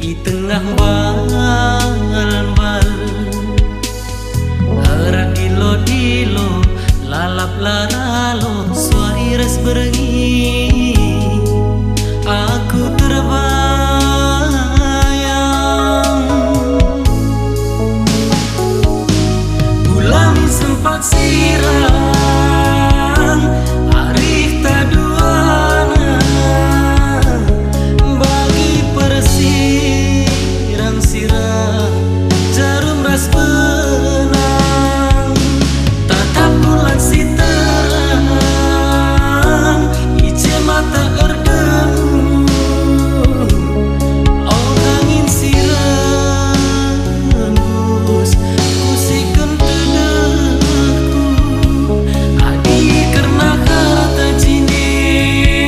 I tengah bal-bal Ara dilo-dilo lalap laralo suari res berengi aku terbayang ulami sempat sirang arif taduana bagi persirang-sirang jarum ras benang tatap bulan si terang ice mata erdem oh angin sirembus kusikan tenaku adi karena kata jini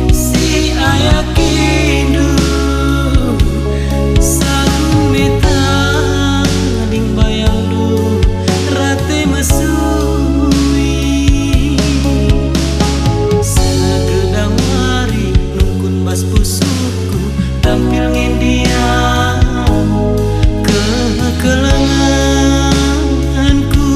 si ayak kindu saung beta ding bayang du rate mesui segedang hari nungkun bas pusuku tampil ngendiam kekelenganku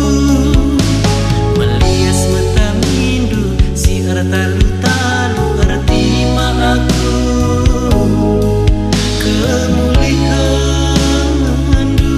melias mata mindu si talu-talu arti aku kemuliaan du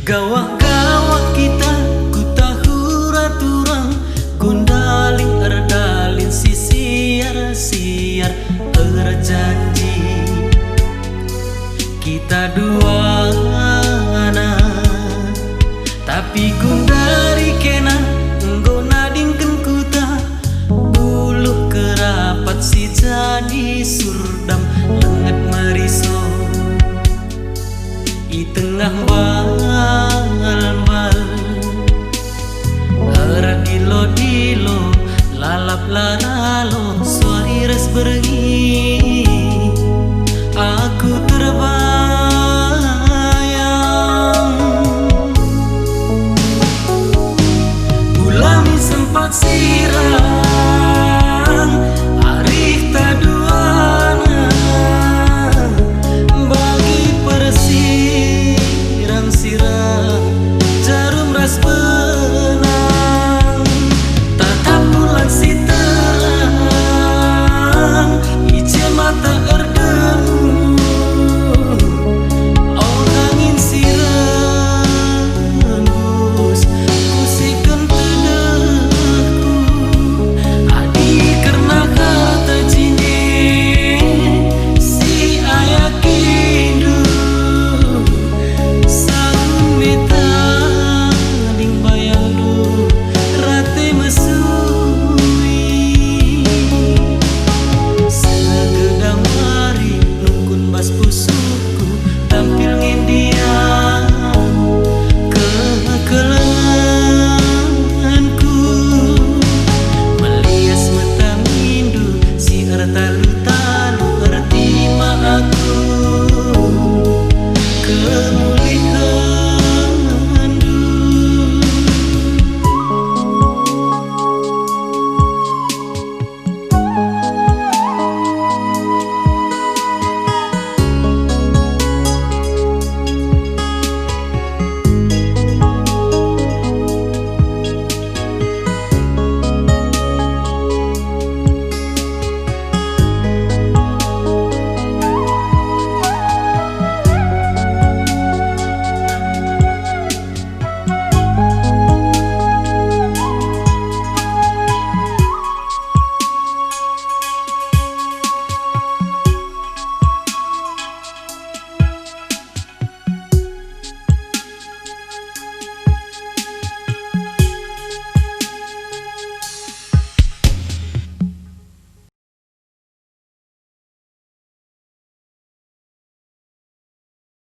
Gawah-gawah kita ku tahu raturang kundaling erdalin si siar-siar janji kita dua tapi kundari kena nggo nadingken kuta buluh kerapat si jadi surdam lenget mariso I tengah bal-bal Ara dilo-dilo lalap laralo suari res berengi aku terbayang ulami sempat sirang arif taduana bagi persirang-sirang jarum ras benang tatap bulan si terang ice mata erdem oh angin sirembus kusikan tenaku adi karena kata jini si ayak kindu saung beta ding bayang du rate mesui segedang hari nungkun bas pusuku tampil ngendiam kekelenganku melias mata mindu si talu